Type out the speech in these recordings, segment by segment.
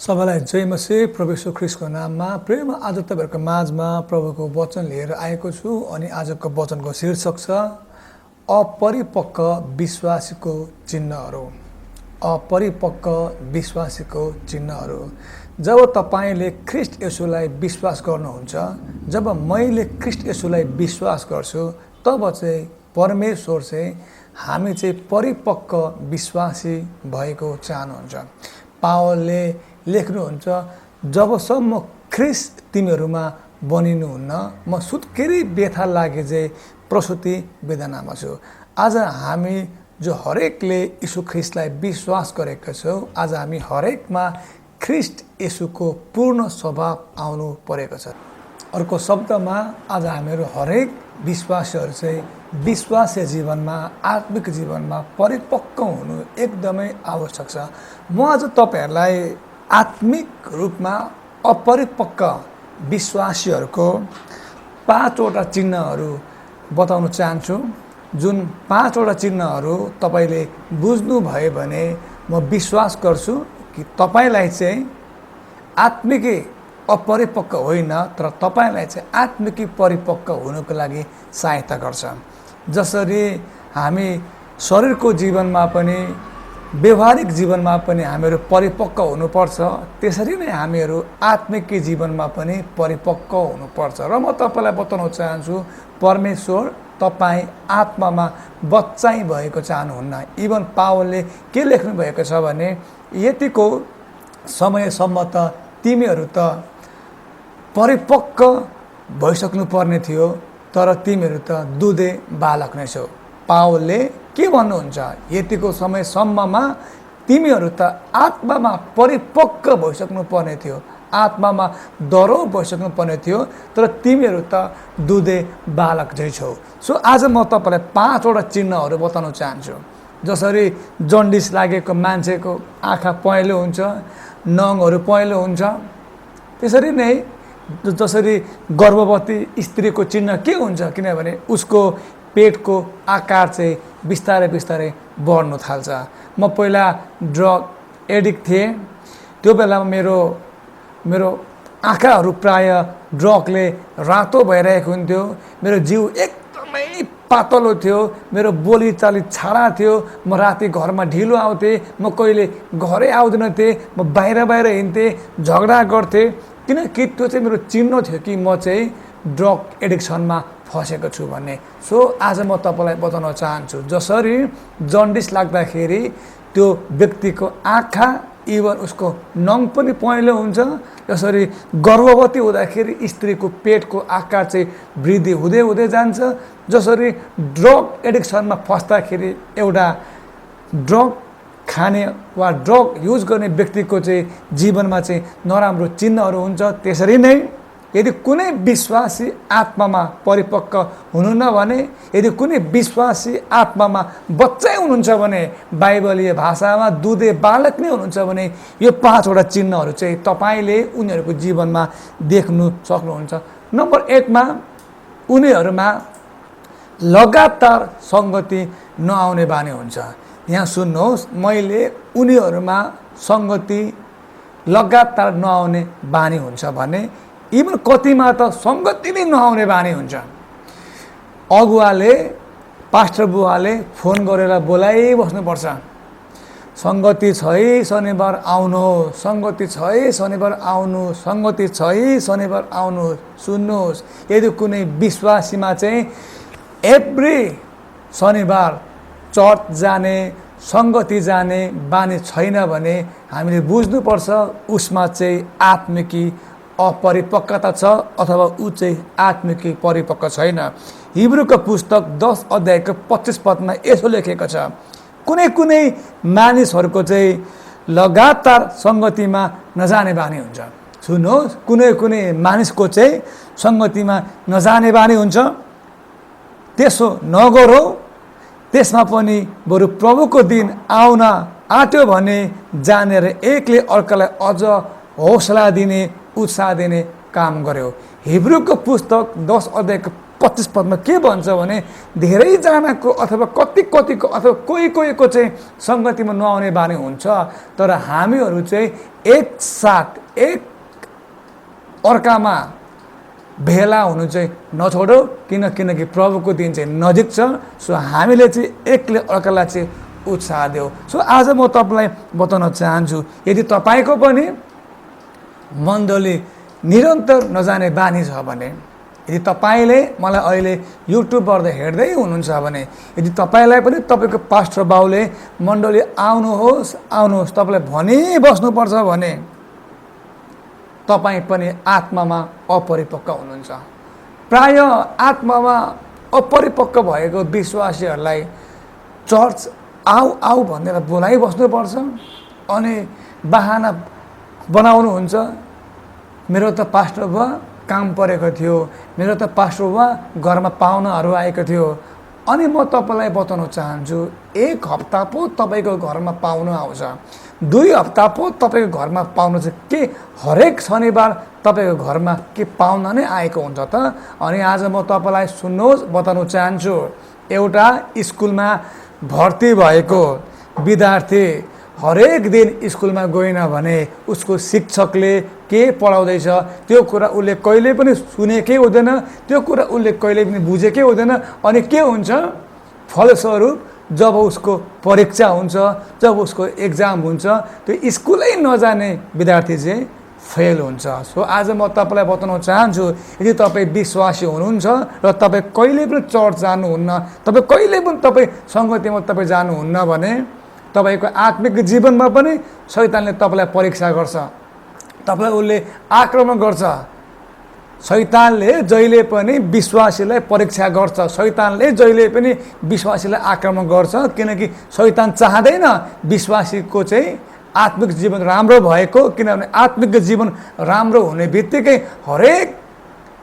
सबैलाई जय मसीह प्रभु येशू ख्रीष्टको नाममा। प्रेम आज तपाईहरुको माझमा प्रभुको वचन लिएर आएको छु अनि आजको वचनको शीर्षक छ अपरिपक्व विश्वासीको चिन्हहरू। अपरिपक्व विश्वासीको चिन्हहरू। जब तपाईले ख्रीष्ट येशूलाई विश्वास गर्नुहुन्छ, जब मैले ख्रीष्ट येशूलाई विश्वास गर्छु, तब चाहिँ परमेश्वर चाहिँ हामी चाहिँ परिपक्व विश्वासी भएको चाहनुहुन्छ। पावलले लेख्नुहुन्छ, जबसम्म ख्रीष्ट तिमीहरूमा बनिनुहुन्न, म सुत्केरी व्यथा लागे चाहिँ प्रसूति वेदनामा छु। आज हामी जो हरेकले यीशु ख्रीष्टलाई विश्वास गरेका छौँ, आज हामी हरेकमा ख्रीष्ट येशूको पूर्ण स्वभाव आउनु परेको छ। अर्को शब्दमा आज हामीहरू हरेक विश्वासीहरू चाहिँ विश्वासीय जीवनमा, आत्मिक जीवनमा परिपक्व हुनु एकदमै आवश्यक छ। म आज तपाईहरुलाई आत्मिक रूपमा अपरिपक्व विश्वासीहरूको 5 वटा चिन्हहरू बताउन चाहन्छु। जुन 5 वटा चिन्हहरू तपाईले बुझ्नु भयो भने म विश्वास गर्छु कि तपाईलाई चाहिँ आत्मिकी अपरिपक्व होइन, तर तपाईलाई चाहिँ आत्मिकी परिपक्व हुनुको लागि सहायता गर्छ। जसरी हामी शरीरको जीवनमा पनि, व्यवहारिक जीवनमा पनि हामीहरू परिपक्व हुनुपर्छ, त्यसरी नै हामीहरू आत्मिक जीवनमा पनि परिपक्व हुनुपर्छ। र म तपाईलाई बताउन चाहन्छु, परमेश्वर तपाई आत्मामा बच्चाइ भएको चाहनुहुन्न। इभन पावलले के लेख्नु भएको छ भने, यतिको समयसम्म त तिमीहरू त परिपक्व भइसक्नु पर्ने थियो, तर तिमीहरू त दुधे बालक नै छौ। पावलले के भन्नुहुन्छ, यतिको समयसम्ममा तिमीहरू त आत्मामा परिपक्व भइसक्नु पर्ने थियो, आत्मामा दरो भइसक्नु पर्ने थियो, तर तिमीहरू त दुधे बालक झै छौ। सो आज म तपाईलाई 5 वटा चिन्हहरू बताउन चाहन्छु। जसरी जन्डिस लागेको मान्छेको आँखा पहेँलो हुन्छ, नङहरू पहेँलो हुन्छ, त्यसरी नै जसरी गर्भवती स्त्रीको चिन्ह के हुन्छ, किनभने उसको पेटको आकार चाहिँ बिस्तारै बिस्तारै बढ्नु थाल्छ। म पहिला ड्रग एडिक्ट थिएँ, त्यो बेलामा मेरो आँखाहरू प्राय ड्रगले रातो भइरहेको हुन्थ्यो। मेरो जिउ एकदमै पातलो थियो, मेरो बोलीचाली छाडा थियो। म राति घरमा ढिलो आउँथेँ, म कहिले घरै आउँदैन थिएँ, म बाहिर हिँड्थेँ, झगडा गर्थेँ, किनकि त्यो चाहिँ मेरो चिन्ह थियो कि म चाहिँ ड्रग एडिक्सनमा फसेको छु भन्ने। सो आज म तपाईलाई बताउन चाहन्छु, जसरी जन्डिस लाग्दाखेरि त्यो व्यक्तिको आँखा इभन उसको नङ पनि पहेँलो हुन्छ, जसरी गर्भवती हुँदाखेरि स्त्रीको पेटको आकार चाहिँ वृद्धि हुँदै हुँदै जान्छ, जसरी ड्रग एडिक्सनमा फस्दाखेरि एउटा ड्रग खाने वा ड्रग युज गर्ने व्यक्तिको चाहिँ जीवनमा चाहिँ नराम्रो चिन्हहरू हुन्छ। त्यसरी नै यदि कुनै विश्वासी आत्मामा परिपक्व हुनुहुन्न भने, यदि कुनै विश्वासी आत्मामा बच्चै हुनुहुन्छ भने, बाइबलीय भाषामा दुधे बालक नै हुनुहुन्छ भने, यो 5 वटा चिन्हहरू चाहिँ तपाईले उनीहरूको जीवनमा देख्नु सक्नुहुन्छ। नम्बर 1 मा उनीहरूमा लगातार संगति नआउने बानी हुन्छ। यहाँ सुन्नुहोस्, मैले उनीहरूमा संगति लगातार नआउने बानी हुन्छ भने, इभन कतिमा त संगति नै नआउने बानी हुन्छ। अगुवाले, पास्टर बुवाले फोन गरेर बोलाइबस्नुपर्छ, संगति छ है शनिबार आउनु, संगति छ है शनिबार आउनु, संगति छ है शनिबार आउनु। सुन्नुहोस्, यदि कुनै विश्वासीमा चाहिँ एभ्री शनिबार चर्च जाने, संगति जाने बानी छैन भने हामीले बुझ्नुपर्छ उसमा चाहिँ आत्मिकी अपरिपक्वता छ, अथवा ऊ चाहिँ आत्मिकी परिपक्व छैन। हिब्रूको पुस्तक 10 अध्यायको 25 पदमा यसो लेखेको छ, कुनै कुनै मानिसहरूको चाहिँ लगातार संगतिमा नजाने बानी हुन्छ। सुन्नुहोस्, कुनै कुनै मानिसको चाहिँ संगतिमा नजाने बानी हुन्छ। त्यसो नगरौ, त्यसमा पनि बरु प्रभुको दिन आउन आट्यो भने जानेर एकले अर्कालाई अझ हौसला दिने, उत्साह दिने काम गर्यो। हिब्रूको पुस्तक 10 अध्यायको 25 पदमा के भन्छ भने धेरैजनाको अथवा कतिको अथवा कोहीको चाहिँ सङ्गतिमा नआउने बानी हुन्छ, तर हामीहरू चाहिँ एकसाथ एक अर्कामा भेला हुनु चाहिँ नछोडौ, किनकि प्रभुको दिन चाहिँ नजिक छ। सो हामीले चाहिँ एकले अर्कालाई चाहिँ उत्साह देऊ। सो आज म तपाईँलाई बताउन चाहन्छु, यदि तपाईँको पनि मण्डली निरन्तर नजाने बानी छ भने, यदि तपाईँले मलाई अहिले युट्युबबाट हेर्दै हुनुहुन्छ भने, यदि तपाईँलाई पनि तपाईँको पास्टर बाउले मण्डली आउनुहोस् तपाईँलाई भनिबस्नुपर्छ भने तपाईँ पनि आत्मामा अपरिपक्व हुनुहुन्छ। प्राय आत्मामा अपरिपक्व भएको विश्वासीहरूलाई चर्च आऊ भनेर बोलाइबस्नुपर्छ अनि बहाना बनाउनुहुन्छ, मेरो त पास्टर बुवा काम परेको थियो, मेरो त पास्टर बुवा घरमा पाहुनाहरू आएको थियो। अनि म तपाईँलाई बताउन चाहन्छु, एक हप्ता पो तपाईँको घरमा पाहुना आउँछ, 2 हप्ता पो तपाईँको घरमा पाहुना चाहिँ के हरेक शनिबार तपाईँको घरमा के पाहुना नै आएको हुन्छ त? अनि आज म तपाईँलाई सुन्नुहोस्, बताउन चाहन्छु, एउटा स्कुलमा भर्ती भएको विद्यार्थी हरेक दिन स्कुलमा गएन भने उसको शिक्षकले के पढाउँदैछ त्यो कुरा उसले कहिले पनि सुनेकै हुँदैन, त्यो कुरा उसले कहिले पनि बुझेकै हुँदैन। अनि के हुन्छ फलस्वरूप जब उसको परीक्षा हुन्छ, जब उसको एक्जाम हुन्छ, त्यो स्कुलै नजाने विद्यार्थी चाहिँ फेल हुन्छ। सो आज म तपाईँलाई बताउन चाहन्छु, यदि तपाईँ विश्वासी हुनुहुन्छ र तपाईँ कहिले पनि चर्च जानुहुन्न, तपाईँ कहिले पनि तपाईँ सङ्गतिमा तपाईँ जानुहुन्न भने तपाईँको आत्मिक जीवनमा पनि शैतानले तपाईँलाई परीक्षा गर्छ, तपाईँलाई उसले आक्रमण गर्छ। शैतानले जहिले पनि विश्वासीलाई परीक्षा गर्छ, शैतानले जहिले पनि विश्वासीलाई आक्रमण गर्छ, किनकि शैतान चाहँदैन विश्वासीको चाहिँ आत्मिक जीवन राम्रो भएको, किनभने आत्मिक जीवन राम्रो हुने बित्तिकै हरेक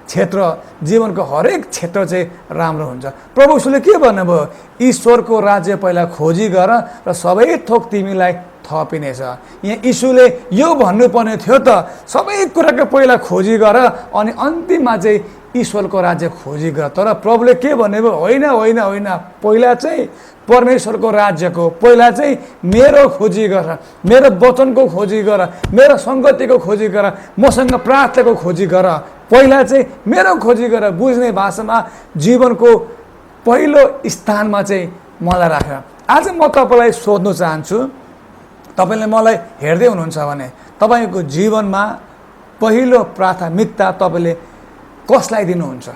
क्षेत्र, जीवनको हरेक क्षेत्र चाहिँ राम्रो हुन्छ। प्रभु यीशुले के भन्नुभयो? ईश्वरको राज्य पहिला खोजी गर र सबै थोक तिमीलाई थपिनेछ। यहाँ यीशुले यो भन्नुपर्ने थियो त, सबै कुराको पहिला खोजी गर अनि अन्तिममा चाहिँ ईश्वरको राज्य खोजी गर। तर प्रभुले के भन्नुभयो? होइन, पहिला चाहिँ परमेश्वरको राज्यको, पहिला चाहिँ मेरो खोजी गर, मेरो वचनको खोजी गर, मेरो सङ्गतिको खोजी गर, मसँग प्रार्थनाको खोजी गर, पहिला चाहिँ मेरो खोजी गर। बुझ्ने भाषामा जीवनको पहिलो स्थानमा चाहिँ मलाई राख। आज म तपाईँलाई सोध्न चाहन्छु, तपाईँले मलाई हेर्दै हुनुहुन्छ भने तपाईँको जीवनमा पहिलो प्राथमिकता तपाईँले कसलाई दिनुहुन्छ?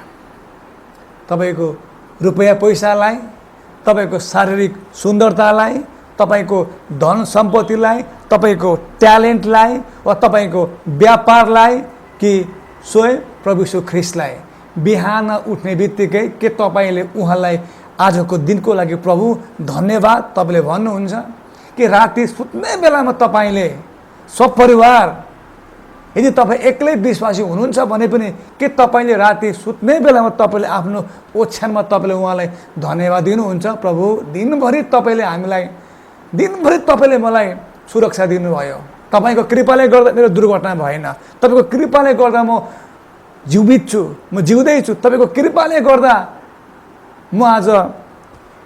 तपाईँको रुपैयाँ पैसालाई, तपाईँको शारीरिक सुन्दरतालाई, तपाईँको धन सम्पत्तिलाई, तपाईँको ट्यालेन्टलाई, वा तपाईँको व्यापारलाई, कि स्वयं प्रभु यीशु ख्रीष्टलाई? बिहान उठ्ने बित्तिकै के तपाईँले उहाँलाई आजको दिनको लागि प्रभु धन्यवाद तपाईँले भन्नुहुन्छ? कि राति सुत्ने बेलामा तपाईँले सपरिवार, यदि तपाईँ एक्लै विश्वासी हुनुहुन्छ भने पनि के तपाईँले राति सुत्ने बेलामा तपाईँले आफ्नो ओछ्यानमा तपाईँले उहाँलाई धन्यवाद दिनुहुन्छ? प्रभु दिनभरि तपाईँले हामीलाई, दिनभरि तपाईँले मलाई सुरक्षा दिनुभयो, तपाईँको कृपाले गर्दा मेरो दुर्घटना भएन, तपाईँको कृपाले गर्दा म जीवित छु, म जिउँदैछु, तपाईँको कृपाले गर्दा म आज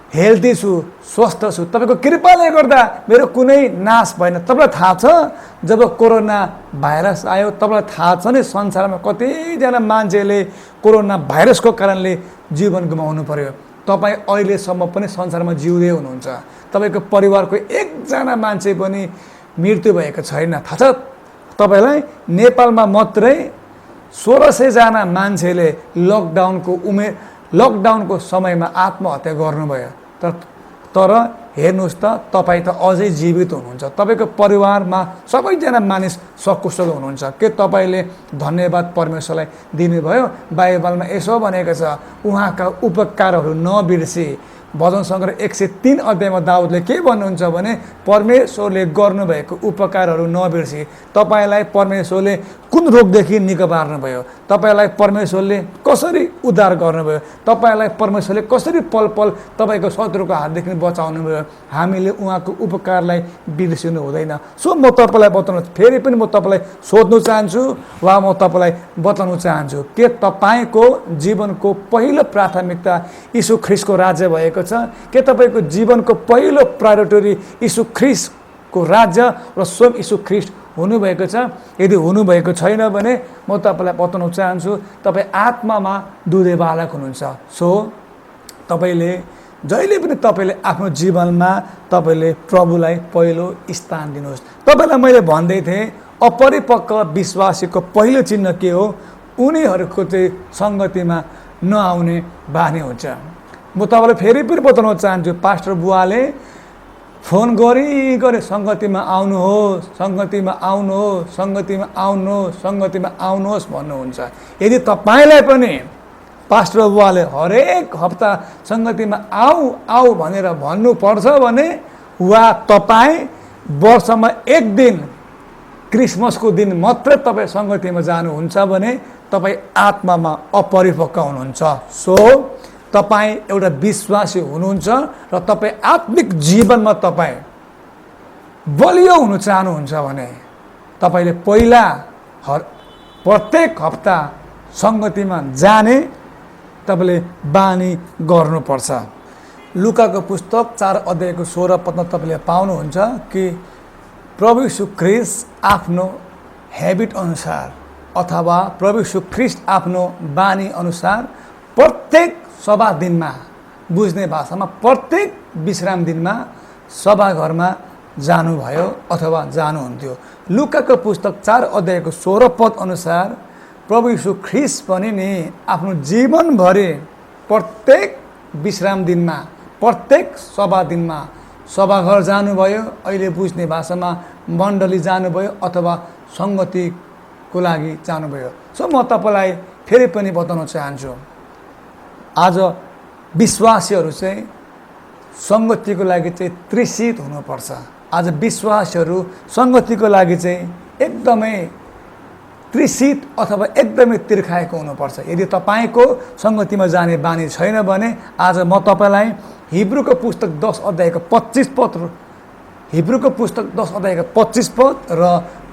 हेल्दी छु, स्वस्थ छु, तपाईँको कृपाले गर्दा मेरो कुनै नाश भएन। तपाईँलाई थाहा छ जब कोरोना भाइरस आयो, तपाईँलाई थाहा छ नि संसारमा कतिजना मान्छेले कोरोना भाइरसको कारणले जीवन गुमाउनु पर्यो। तपाईँ अहिलेसम्म पनि संसारमा जिउँदै हुनुहुन्छ, तपाईँको परिवारको एकजना मान्छे पनि मृत्यु भएको छैन। थाहा छ तपाईँलाई? नेपालमा मात्रै 1600 जना मान्छेले लकडाउनको समयमा आत्महत्या गर्नुभयो। तर हेर्नुहोस् त, तपाईँ त अझै जीवित हुनुहुन्छ, तपाईँको परिवारमा सबैजना मानिस सकुशल हुनुहुन्छ। के तपाईँले धन्यवाद परमेश्वरलाई दिनुभयो? बाइबलमा यसो भनेको छ, उहाँका उपकारहरू नबिर्सी। भजन सङ्ग्रह 103 अध्यायमा दाउदले के भन्नुहुन्छ भने परमेश्वरले गर्नुभएको उपकारहरू नबिर्सी। तपाईँलाई परमेश्वरले कुन रोगदेखि निको पार्नुभयो? तपाईँलाई परमेश्वरले कसरी उद्धार गर्नुभयो, तपाईँलाई परमेश्वरले कसरी पल पल तपाईँको शत्रुको हातदेखि बचाउनु भयो। हामीले उहाँको उपकारलाई बिर्सिनु हुँदैन। सो म तपाईँलाई बताउनु, फेरि पनि म तपाईँलाई सोध्नु चाहन्छु वा म तपाईँलाई बताउनु चाहन्छु के तपाईँको जीवनको पहिलो प्राथमिकता यीशु ख्रीष्टको राज्य भएको छ? के तपाईँको जीवनको पहिलो प्रायोरिटी यीशु ख्रीष्टको राज्य र स्वयं यीशु ख्रीष्ट हुनुभएको छ? यदि हुनुभएको छैन भने म तपाईँलाई बताउन चाहन्छु तपाईँ आत्मामा दुधे बालक हुनुहुन्छ। सो तपाईँले जहिले पनि तपाईँले आफ्नो जीवनमा तपाईँले प्रभुलाई पहिलो स्थान दिनुहोस्। तपाईँलाई मैले भन्दै थिएँ अपरिपक्व विश्वासीको पहिलो चिन्ह के हो? उनीहरूको चाहिँ सङ्गतिमा नआउने बानी हुन्छ। म तपाईँलाई फेरि पनि बताउन चाहन्छु, पास्टर बुवाले फोन गरी सङ्गतिमा आउनुहोस्, सङ्गतिमा आउनुहोस्, सङ्गतिमा आउनुहोस्, सङ्गतिमा आउनुहोस् भन्नुहुन्छ। यदि तपाईँलाई पनि पास्टर बुवाले हरेक हप्ता सङ्गतिमा आऊ आऊ भनेर भन्नुपर्छ भने वा तपाईँ वर्षमा एक दिन क्रिसमसको दिन मात्रै तपाईँ सङ्गतिमा जानुहुन्छ भने तपाईँ आत्मामा अपरिपक्व हुनुहुन्छ। सो तपाईँ एउटा विश्वासी हुनुहुन्छ र तपाईँ आत्मिक जीवनमा तपाईँ बलियो हुन चाहनुहुन्छ भने तपाईँले पहिला प्रत्येक हप्ता सङ्गतिमा जाने तपाईँले बानी गर्नुपर्छ। लुकाको पुस्तक 4 अध्यायको 16 पदमा तपाईँले पाउनुहुन्छ कि प्रभु यीशु ख्रीष्ट आफ्नो हेबिट अनुसार अथवा प्रभु यीशु ख्रीष्ट आफ्नो बानी अनुसार प्रत्येक सभा दिनमा, बुझ्ने भाषामा प्रत्येक विश्राम दिनमा सभाघरमा जानुभयो अथवा जानुहुन्थ्यो। लुकाको पुस्तक 4 अध्यायको 16 पद अनुसार प्रभु यीशु ख्रीष्ट पनि नि आफ्नो जीवनभरि प्रत्येक विश्राम दिनमा, प्रत्येक सभा दिनमा सभाघर जानुभयो। अहिले बुझ्ने भाषामा मण्डली जानुभयो अथवा सङ्गतिको लागि जानुभयो। सो म तपाईँलाई फेरि पनि बताउन चाहन्छु, आज विश्वासीहरू चाहिँ सङ्गतिको लागि चाहिँ तृषित हुनुपर्छ। आज विश्वासीहरू सङ्गतिको लागि चाहिँ एकदमै तृषित अथवा एकदमै तिर्खाएको हुनुपर्छ। यदि तपाईँको सङ्गतिमा जाने बानी छैन भने आज म तपाईँलाई हिब्रूको पुस्तक 10 अध्यायको 25 पद, हिब्रूको पुस्तक 10 अध्यायको 25 पद र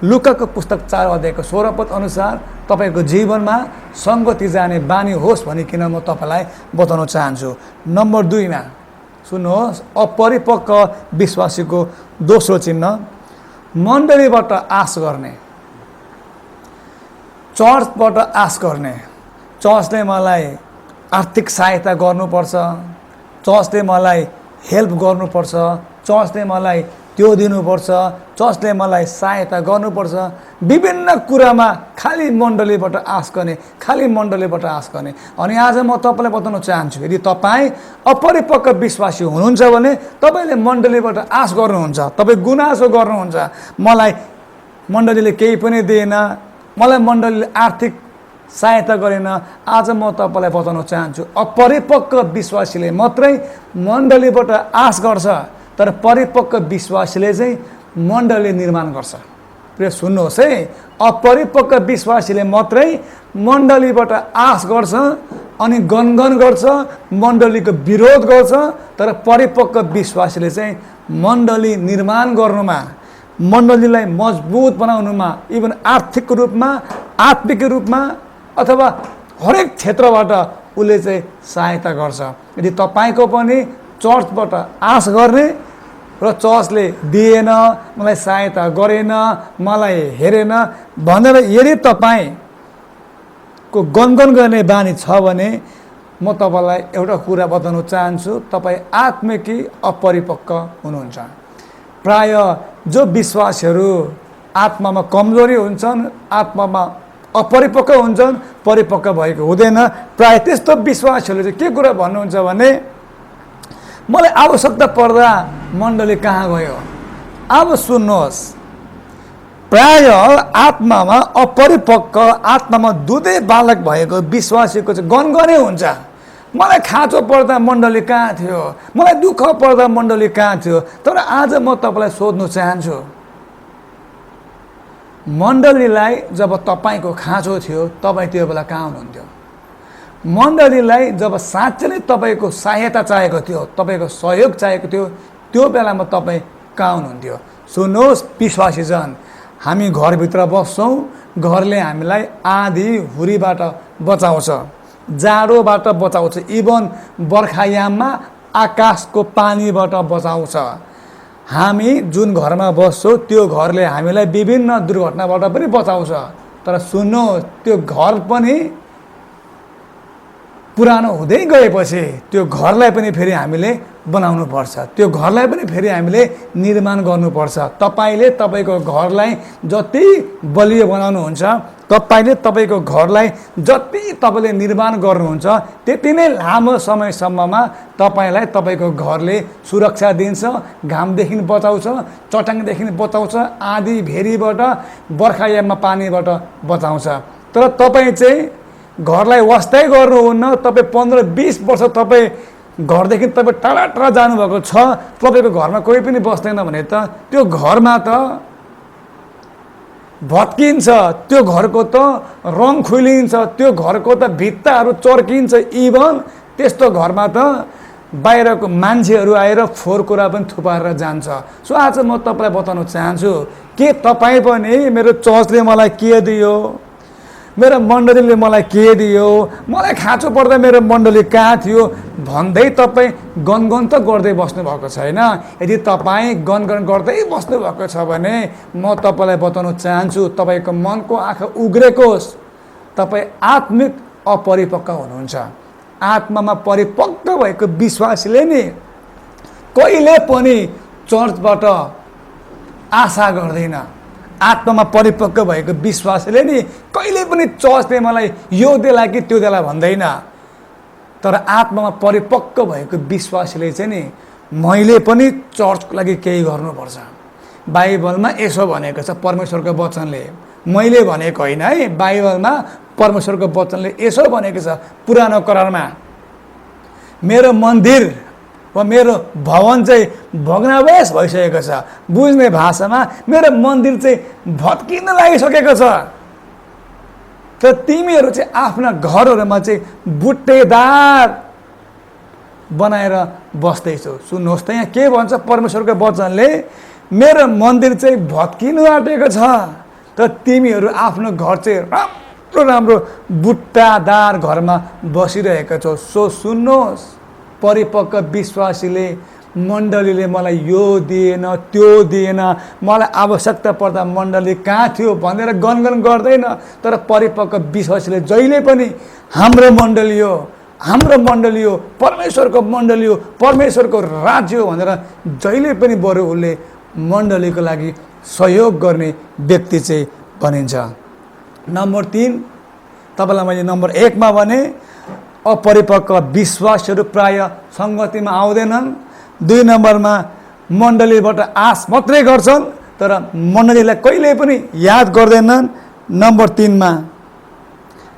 लुकाको पुस्तक 4 अध्यायको 16 पद अनुसार तपाईँको जीवनमा सङ्गति जाने बानी होस् भनिकन म तपाईँलाई बताउन चाहन्छु। नम्बर 2 मा सुन्नुहोस्, अपरिपक्व विश्वासीको दोस्रो चिन्ह मण्डलीबाट आश गर्ने, चर्चबाट आश गर्ने। चर्चले मलाई आर्थिक सहायता गर्नुपर्छ, चर्चले मलाई हेल्प गर्नुपर्छ, चर्चले मलाई त्यो दिनुपर्छ, चर्चले मलाई सहायता गर्नुपर्छ। विभिन्न कुरामा खालि मण्डलीबाट आश गर्ने, खालि मण्डलीबाट आश गर्ने। अनि आज म तपाईँलाई बताउन चाहन्छु, यदि तपाईँ अपरिपक्व विश्वासी हुनुहुन्छ भने तपाईँले मण्डलीबाट आश गर्नुहुन्छ, तपाईँ गुनासो गर्नुहुन्छ, मलाई मण्डलीले केही पनि दिएन, मलाई मण्डलीले आर्थिक सहायता गरेन। आज म तपाईँलाई बताउन चाहन्छु, अपरिपक्व विश्वासीले मात्रै मण्डलीबाट आश गर्छ, तर परिपक्व विश्वासीले चाहिँ मण्डली निर्माण गर्छ। प्रिय सुन्नुहोस् है, अपरिपक्व विश्वासीले मात्रै मण्डलीबाट आश गर्छ अनि गनगन गर्छ, मण्डलीको विरोध गर्छ, तर परिपक्व विश्वासीले चाहिँ मण्डली निर्माण गर्नुमा, मण्डलीलाई मजबुत बनाउनुमा, इभन आर्थिक रूपमा, आत्मिक रूपमा अथवा हरेक क्षेत्रबाट उसले चाहिँ सहायता गर्छ। यदि तपाईँको पनि चर्चबाट आश गर्ने र चर्चले दिएन, मलाई सहायता गरेन, मलाई हेरेन भनेर यदि तपाईँको गनगन गर्ने बानी छ भने म तपाईँलाई एउटा कुरा बताउन चाहन्छु, तपाईँ आत्मिकी अपरिपक्व हुनुहुन्छ। प्राय जो विश्वासीहरू आत्मामा कमजोरी हुन्छन्, आत्मामा अपरिपक्व हुन्छन्, परिपक्व भएको हुँदैन। प्राय त्यस्तो विश्वासीहरूले चाहिँ के कुरा भन्नुहुन्छ भने मलाई आवश्यकता पर्दा मण्डली कहाँ गयो। अब सुन्नुहोस्, प्राय आत्मामा अपरिपक्व, आत्मामा दुधे बालक भएको विश्वासीको चाहिँ गनगनै हुन्छ, मलाई खाँचो पर्दा मण्डली कहाँ थियो, मलाई दुःख पर्दा मण्डली कहाँ थियो। तर आज म तपाईँलाई सोध्नु चाहन्छु, मण्डलीलाई जब तपाईँको खाँचो थियो तपाईँ त्यो बेला कहाँ हुनुहुन्थ्यो? मण्डलीलाई जब साँच्चै नै तपाईँको सहायता चाहिएको थियो, तपाईँको सहयोग चाहिएको थियो, त्यो बेलामा तपाईँ कहाँ हुनुहुन्थ्यो? सुन्नुहोस् विश्वासीजन, हामी घरभित्र बस्छौँ, घरले हामीलाई आँधी हुरीबाट बचाउँछ, जाडोबाट बचाउँछ, इभन बर्खायाममा आकाशको पानीबाट बचाउँछ। हामी जुन घरमा बस्छौँ त्यो घरले हामीलाई विभिन्न दुर्घटनाबाट पनि बचाउँछ। तर सुन्नुहोस्, त्यो घर पनि पुरानो हुँदै गएपछि त्यो घरलाई पनि फेरि हामीले बनाउनु पर्छ, त्यो घरलाई पनि फेरि हामीले निर्माण गर्नुपर्छ। तपाईँले तपाईँको घरलाई जति बलियो बनाउनुहुन्छ, तपाईँले तपाईँको घरलाई जति तपाईँले निर्माण गर्नुहुन्छ, त्यति नै लामो समयसम्ममा तपाईँलाई तपाईँको घरले सुरक्षा दिन्छ, घामदेखि बचाउँछ, चट्याङदेखि बचाउँछ, आँधी भेरीबाट, बर्खायाममा पानीबाट बचाउँछ। तर तपाईँ चाहिँ घरलाई वास्तै गर्नुहुन्न। तपाईँ 15-20 वर्ष तपाईँ घरदेखि तपाईँ टाढा टाढा जानुभएको छ, तपाईँको घरमा कोही पनि बस्दैन भने त त्यो घरमा त भत्किन्छ, त्यो घरको त रङ खुलिन्छ, त्यो घरको त भित्ताहरू चर्किन्छ, इभन त्यस्तो घरमा त बाहिरको मान्छेहरू आएर फोहोर कुरा पनि थुपारेर जान्छ। सो आज म तपाईँलाई बताउन चाहन्छु, के तपाईँ पनि मेरो चर्चले मलाई के दियो, मेरो मण्डलीले मलाई के दियो, मलाई खाँचो पर्दा मेरो मण्डली कहाँ थियो भन्दै तपाईँ गनगन त गर्दै बस्नुभएको छैन। यदि तपाईँ गनगन गर्दै बस्नुभएको छ भने म तपाईँलाई बताउन चाहन्छु, तपाईँको मनको आँखा उग्रेकोस्, तपाईँ आत्मिक अपरिपक्व हुनुहुन्छ। आत्मामा परिपक्व भएको विश्वासीले नि कहिले पनि चर्चबाट आशा गर्दैन। आत्मामा परिपक्व भएको विश्वासले नि कहिले पनि चर्चले मलाई यो देला कि त्यो देला भन्दैन। तर आत्मामा परिपक्व भएको विश्वासले चाहिँ नि मैले पनि चर्चको लागि केही गर्नुपर्छ। बाइबलमा यसो भनेको छ परमेश्वरको वचनले, मैले भनेको होइन है, बाइबलमा परमेश्वरको वचनले यसो भनेको छ। पुरानो करारमा मेरो मन्दिर वा मेरो भवन चाहिँ भग्नावशेष भइसकेको छ। बुझ्ने भाषामा मेरो मन्दिर चाहिँ भत्किन लागिसकेको छ। तर तिमीहरू चाहिँ आफ्ना घरहरूमा चाहिँ बुट्टेदार बनाएर बस्दैछौ। सुन्नुहोस् त, यहाँ के भन्छ परमेश्वरको वचनले, मेरो मन्दिर चाहिँ भत्किनु आँटेको छ, तर तिमीहरू आफ्नो घर चाहिँ राम्रो राम्रो बुट्टादार घरमा बसिरहेका छौ। सो सुन्नुहोस्, परिपक्व विश्वासीले मण्डलीले मलाई यो दिएन त्यो दिएन, मलाई आवश्यकता पर्दा मण्डली कहाँ थियो भनेर गनगन गर्दैन। तर परिपक्व विश्वासीले जहिले पनि हाम्रो मण्डली हो, हाम्रो मण्डली हो, परमेश्वरको मण्डली हो, परमेश्वरको राज्य हो भनेर जहिले पनि बरु उसले मण्डलीको लागि सहयोग गर्ने व्यक्ति चाहिँ बनिन्छ। नम्बर 3, तपाईँलाई मैले नम्बर 1 मा भने अपरिपक्व विश्वासहरू प्राय सङ्गतिमा आउँदैनन्। 2 नम्बरमा मण्डलीबाट आश मात्रै गर्छन् तर मण्डलीलाई कहिले पनि याद गर्दैनन्। नम्बर 3 मा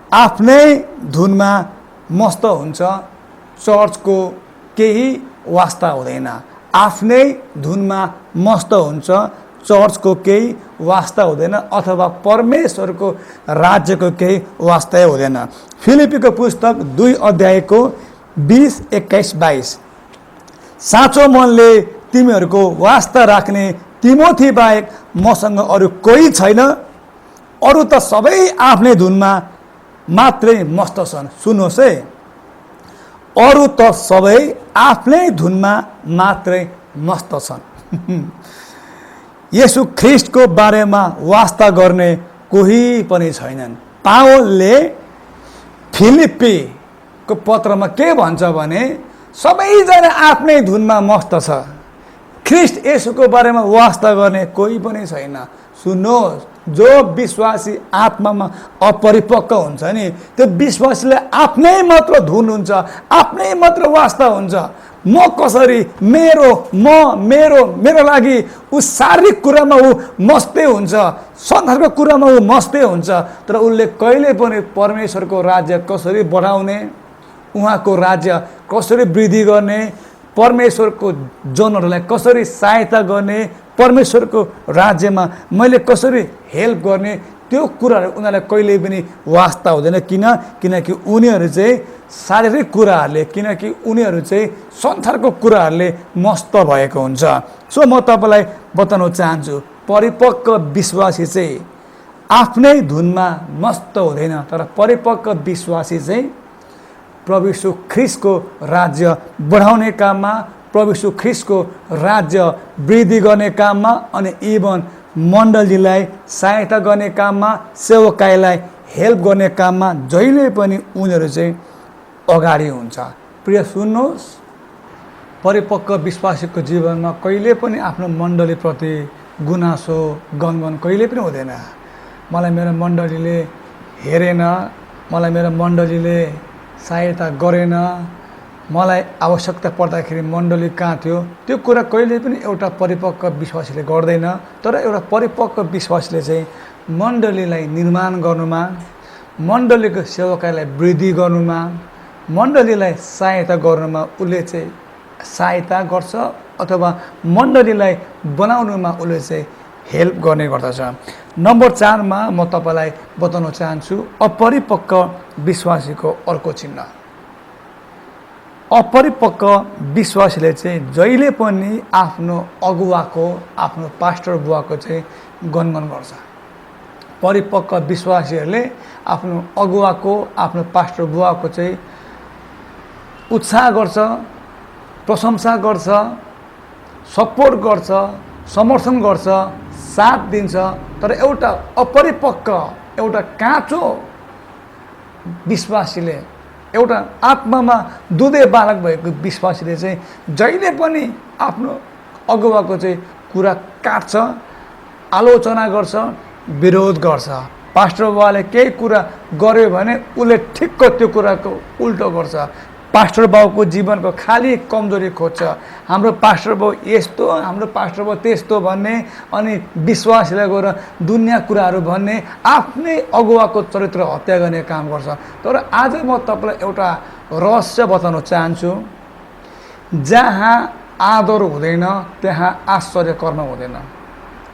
आफ्नै धुनमा मस्त हुन्छ, चर्चको केही वास्ता हुँदैन। आफ्नै धुनमा मस्त हुन्छ, चर्चको केही वास्ता हुँदैन, अथवा परमेश्वरको राज्यको केही वास्ता हुँदैन। फिलिपीको पुस्तक 2 अध्यायको 20, 21, 22 साँचो मनले तिमीहरूको वास्ता राख्ने तिमोथी बाहेक मसँग अरू कोही छैन, अरू त सबै आफ्नै धुनमा मात्रै मस्त छन्। सुन्नुहोस् है, अरू त सबै आफ्नै धुनमा मात्रै मस्त छन्। येशू ख्रिस्टको बारेमा वास्ता गर्ने कोही पनि छैनन्। पावलले फिलिप्पीको पत्रमा के भन्छ भने सबैजना आफ्नै धुनमा मस्त छ, ख्रिस्ट येशूको बारेमा वास्ता गर्ने कोही पनि छैन। सुन्नुहोस्, जो विश्वासी आत्मामा अपरिपक्व हुन्छ नि, त्यो विश्वासीले आफ्नै मात्र धुन हुन्छ, आफ्नै मात्र वास्ता हुन्छ। म कसरी मेरो लागि ऊ शारीरिक कुरामा ऊ मस्तै हुन्छ, संसारको कुरामा ऊ मस्तै हुन्छ, तर उसले कहिले पनि परमेश्वरको राज्य कसरी बढाउने, उहाँको राज्य कसरी वृद्धि गर्ने, परमेश्वरको जनहरूलाई कसरी सहायता गर्ने, परमेश्वरको राज्यमा मैले कसरी हेल्प गर्ने, त्यो कुराहरू उनीहरूलाई कहिले पनि वास्ता हुँदैन। किनकि उनीहरू चाहिँ शारीरिक कुराहरूले, किनकि उनीहरू चाहिँ संसारको कुराहरूले मस्त भएको हुन्छ। सो म तपाईँलाई बताउन चाहन्छु, परिपक्व विश्वासी चाहिँ आफ्नै धुनमा मस्त हुँदैन, तर परिपक्व विश्वासी चाहिँ प्रभु यीशु ख्रीष्टको राज्य बढाउने काममा, प्रभु यीशु ख्रीष्टको राज्य वृद्धि गर्ने काममा, अनि इभन मण्डलीलाई सहायता गर्ने काममा, सेवकाईलाई हेल्प गर्ने काममा जहिले पनि उनीहरू चाहिँ अगाडि हुन्छ। प्रिय सुन्नुहोस्, परिपक्व विश्वासीको जीवनमा कहिले पनि आफ्नो मण्डलीप्रति गुनासो गनगन कहिले पनि हुँदैन। मलाई मेरो मण्डलीले हेरेन, मलाई मेरो मण्डलीले सहायता गरेन, मलाई आवश्यकता पर्दाखेरि मण्डली कहाँ थियो, त्यो कुरा कहिले पनि एउटा परिपक्व विश्वासीले गर्दैन। तर एउटा परिपक्व विश्वासीले चाहिँ मण्डलीलाई निर्माण गर्नुमा, मण्डलीको सेवकाईलाई वृद्धि गर्नुमा, मण्डलीलाई सहायता गर्नुमा उसले चाहिँ सहायता गर्छ, अथवा मण्डलीलाई बनाउनुमा उसले चाहिँ हेल्प गर्ने गर्दछ। नम्बर 4 मा म तपाईँलाई बताउन चाहन्छु अपरिपक्व विश्वासीको अर्को चिन्ह। अपरिपक्व विश्वासीले चाहिँ जहिले पनि आफ्नो अगुवाको, आफ्नो पास्टर बुवाको चाहिँ गनगन गर्छ। परिपक्व विश्वासीहरूले आफ्नो अगुवाको, आफ्नो पास्टर बुवाको चाहिँ उत्साह गर्छ, प्रशंसा गर्छ, सपोर्ट गर्छ, समर्थन गर्छ, साथ दिन्छ। तर एउटा अपरिपक्व, एउटा काँचो विश्वासीले, एउटा आत्मामा दुधे बालक भएको विश्वासीले चाहिँ जहिले पनि आफ्नो अगुवाको चाहिँ कुरा काट्छ, आलोचना गर्छ, विरोध गर्छ। पास्टर बाबुले केही कुरा गर्यो भने उसले ठिक्क त्यो कुराको उल्टो गर्छ। पास्टर बाबुको जीवनको खाली कमजोरी खोज्छ, हाम्रो पास्टर बाबु यस्तो, हाम्रो पास्टर बाबु त्यस्तो भन्ने, अनि विश्वासीलाई गएर दुनियाँ कुराहरू भन्ने, आफ्नै अगुवाको चरित्र हत्या गर्ने काम गर्छ। तर आज म तपाईँलाई एउटा रहस्य बताउन चाहन्छु, जहाँ आदर हुँदैन त्यहाँ आश्चर्य कर्म हुँदैन।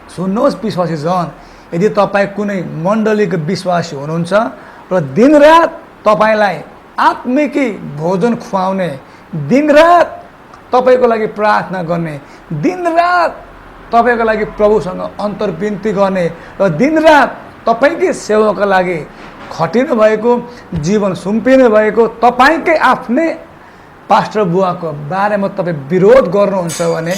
सुन्नुहोस् विश्वासी जन, यदि तपाईँ कुनै मण्डलीको विश्वासी हुनुहुन्छ र दिनरात तपाईँलाई आत्मिकी भोजन खुवाउने, दिनरात तपाईँको लागि प्रार्थना गर्ने, दिनरात तपाईँको लागि प्रभुसँग अन्तर्विन्ती गर्ने, र दिनरात तपाईँकै सेवाको लागि खटिनु भएको, जीवन सुम्पिनु भएको तपाईँकै आफ्नै पास्टर बुवाको बारेमा तपाईँ विरोध गर्नुहुन्छ भने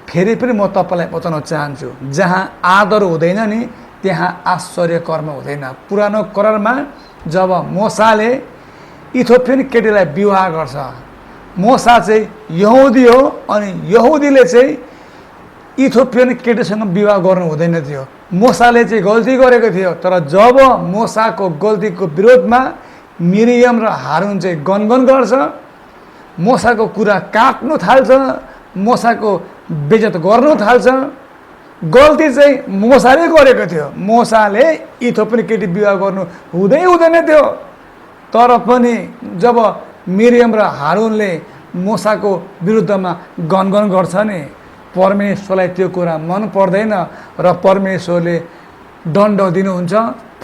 फेरि पनि म तपाईँलाई बताउन चाहन्छु, जहाँ आदर हुँदैन नि त्यहाँ आश्चर्य कर्म हुँदैन। पुरानो करारमा जब मोसाले इथियोपियन केटीलाई विवाह गर्छ, मोसा चाहिँ यहुदी हो, अनि यहुदीले चाहिँ इथियोपियन केटीसँग विवाह गर्नु हुँदैन थियो। मोसाले चाहिँ गल्ती गरेको थियो, तर जब मोसाको गल्तीको विरोधमा मिरियम र हारुन चाहिँ गनगन गर्छ, मोसाको कुरा काट्नु थाल्छ, मोसाको बेइज्जत गर्नु थाल्छ। गल्ती चाहिँ मोसाले गरेको थियो, मोसाले इथियोपियन केटी विवाह गर्नु हुँदैन थियो। तर पनि जब मिरियम र हारुनले मोसाको विरुद्धमा गनगन गर्छ नि, परमेश्वरलाई त्यो कुरा मन पर्दैन र परमेश्वरले दण्ड दिनुहुन्छ।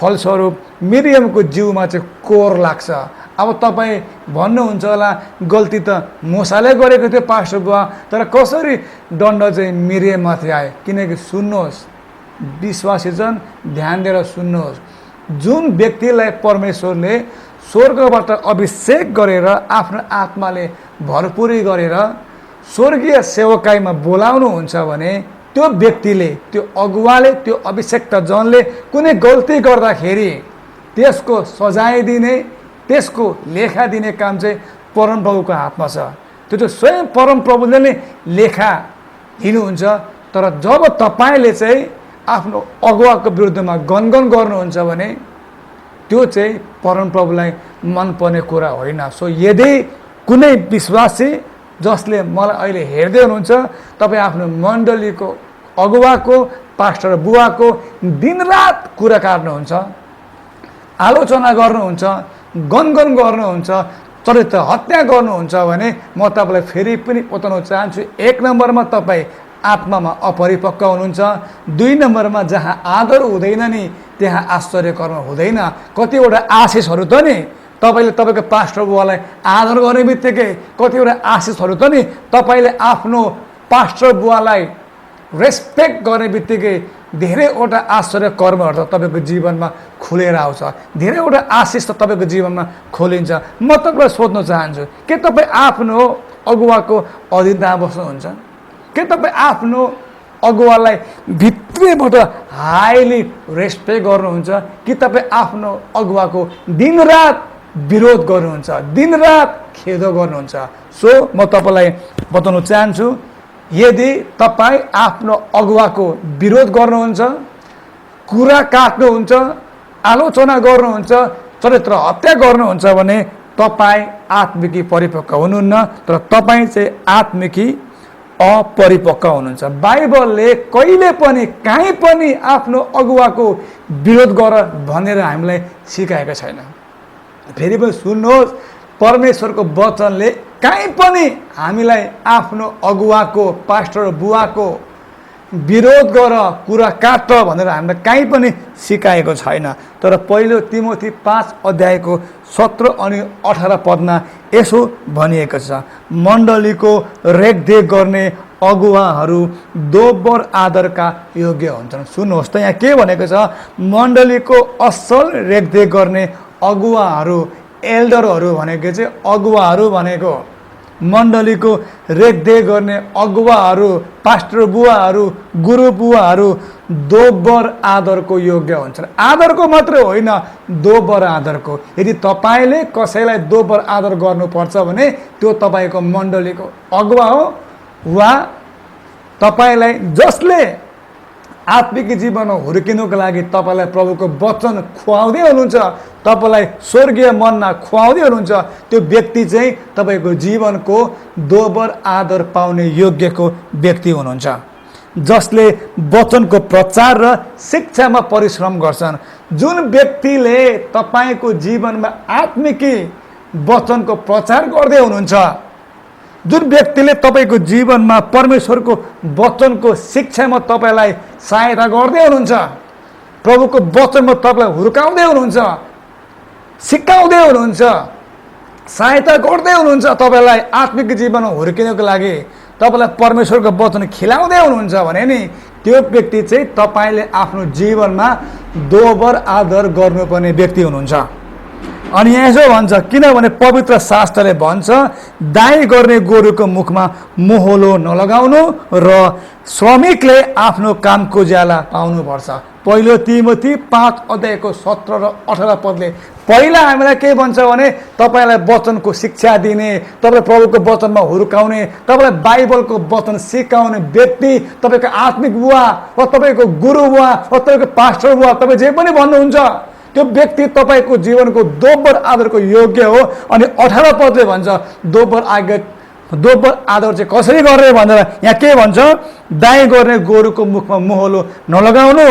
फलस्वरूप मिरियमको जिउमा चाहिँ कोर लाग्छ। अब तपाईँ भन्नुहुन्छ होला गल्ती त मोसाले गरेको थियो पास्टर बुवा, तर कसरी दण्ड चाहिँ मिरियममाथि आयो? किनकि सुन्नुहोस् विश्वासीजन, ध्यान दिएर सुन्नुहोस्, जुन व्यक्तिलाई परमेश्वरले स्वर्गबाट अभिषेक गरेर आफ्नो आत्माले भरपुरी गरेर स्वर्गीय सेवकाईमा बोलाउनुहुन्छ भने त्यो व्यक्तिले, त्यो अगुवाले, त्यो अभिषेक्त जनले कुनै गल्ती गर्दाखेरि त्यसको सजाय दिने, त्यसको लेखा दिने काम चाहिँ परमप्रभुको हातमा छ। त्यो चाहिँ स्वयं परमप्रभुले नै लेखा दिनुहुन्छ। तर जब तपाईँले चाहिँ आफ्नो अगुवाको विरुद्धमा गनगन गर्नुहुन्छ भने त्यो चाहिँ परमप्रभुलाई मनपर्ने कुरा होइन। सो यदि कुनै विश्वासी जसले मलाई अहिले हेर्दै हुनुहुन्छ, तपाईँ आफ्नो मण्डलीको अगुवाको, पास्टर बुवाको दिनरात कुरा काट्नुहुन्छ, आलोचना गर्नुहुन्छ, गनगन गर्नुहुन्छ, चरित्र हत्या गर्नुहुन्छ भने म तपाईँलाई फेरि पनि बताउन चाहन्छु, 1 नम्बरमा तपाईँ आत्मामा अपरिपक्व हुनुहुन्छ। 2 नम्बरमा जहाँ आदर हुँदैन नि त्यहाँ आश्चर्य कर्म हुँदैन। कतिवटा आशिषहरू त नि तपाईँले तपाईँको पास्टर बुवालाई आदर गर्ने बित्तिकै कतिवटा आशिषहरू त नि तपाईँले आफ्नो पास्टर बुवालाई रेस्पेक्ट गर्ने बित्तिकै धेरैवटा आश्चर्य कर्महरू त तपाईँको जीवनमा खुलेर आउँछ। धेरैवटा आशिष त तपाईँको जीवनमा खोलिन्छ। म तपाईँलाई सोध्न चाहन्छु, के तपाईँ आफ्नो अगुवाको अधीनतामा बस्नुहुन्छ? के तपाईँ आफ्नो अगुवालाई भित्रैबाट हाइली रेस्पेक्ट गर्नुहुन्छ कि तपाईँ आफ्नो अगुवाको दिनरात विरोध गर्नुहुन्छ, दिनरात खेद गर्नुहुन्छ? सो म तपाईँलाई बताउन चाहन्छु, यदि तपाईँ आफ्नो अगुवाको विरोध गर्नुहुन्छ, कुरा काट्नुहुन्छ, आलोचना गर्नुहुन्छ, चरित्र हत्या गर्नुहुन्छ भने तपाईँ आत्मिकी परिपक्व हुनुहुन्न, तर तपाईँ चाहिँ आत्मिकी अपरिपक्व हुनुहुन्छ। बाइबलले कहिले पनि कहीँ पनि आफ्नो अगुवाको विरोध गर भनेर हामीलाई सिकाएको छैन। फेरि पनि सुन्नुहोस्, परमेश्वरको वचनले कहीँ पनि हामीलाई आफ्नो अगुवाको पास्टर बुवाको विरोध गर, कुरा काट भनेर हामीलाई कहीँ पनि सिकाएको छैन। तर पहिलो तिमोथी 5 अध्यायको 17 अनि 18 पदमा यसो भनिएको छ, मण्डलीको रेखदेख गर्ने अगुवाहरू दोब्बर आदरका योग्य हुन्छन्। सुन्नुहोस् त, यहाँ के भनेको छ, मण्डलीको असल रेखदेख गर्ने अगुवाहरू, एल्डरहरू भनेको चाहिँ अगुवाहरू भनेको मण्डलीको रेखदेख गर्ने अगुवाहरू, पास्टर बुवाहरू, गुरु बुवाहरू दोब्बर आदरको योग्य हुन्छन्। आदरको मात्रै होइन, दोब्बर आदरको। यदि तपाईँले कसैलाई दोब्बर आदर गर्नुपर्छ भने त्यो तपाईँको मण्डलीको अगुवा हो वा तपाईँलाई जसले आत्मिक जीवनमा हुर्किनुको लागि तपाईँलाई प्रभुको वचन खुवाउँदै हुनुहुन्छ, तपाईँलाई स्वर्गीय मन्ना खुवाउँदै हुनुहुन्छ, त्यो व्यक्ति चाहिँ तपाईँको जीवनको दोब्बर आदर पाउने योग्यको व्यक्ति हुनुहुन्छ। जसले वचनको प्रचार र शिक्षामा परिश्रम गर्छन्। जुन व्यक्तिले तपाईँको जीवनमा आत्मिकी वचनको प्रचार गर्दै हुनुहुन्छ, जुन व्यक्तिले तपाईँको जीवनमा परमेश्वरको वचनको शिक्षामा तपाईँलाई सहायता गर्दै हुनुहुन्छ, प्रभुको वचनमा तपाईँलाई हुर्काउँदै हुनुहुन्छ, सिकाउँदै हुनुहुन्छ, सहायता गर्दै हुनुहुन्छ, तपाईँलाई आत्मिक जीवनमा हुर्किनको लागि तपाईँलाई परमेश्वरको वचन खिलाउँदै हुनुहुन्छ भने नि त्यो व्यक्ति चाहिँ तपाईँले आफ्नो जीवनमा दोब्बर आदर गर्नुपर्ने व्यक्ति हुनुहुन्छ। अनि यहाँ यसो भन्छ, किनभने पवित्र शास्त्रले भन्छ, दाइँ गर्ने गोरुको मुखमा मोहलो नलगाउनु र श्रमिकले आफ्नो कामको ज्याला पाउनुपर्छ। पहिलो तिमोथी 5 अध्यायको 17 र 18 पदले पहिला हामीलाई के भन्छ भने तपाईँलाई वचनको शिक्षा दिने, तपाईँलाई प्रभुको वचनमा हुर्काउने, तपाईँलाई बाइबलको वचन सिकाउने व्यक्ति, तपाईँको आत्मिक बुवा वा तपाईँको गुरु बुवा वा तपाईँको पास्टर बुवा, तपाईँ जे पनि भन्नुहुन्छ, त्यो व्यक्ति तपाईँको जीवनको दोब्बर आदरको योग्य हो। अनि 18 पदले भन्छ दोब्बर आदर चाहिँ कसरी गर्ने भनेर यहाँ के भन्छ, दाइँ गर्ने गोरुको मुखमा मोहलो नलगाउनु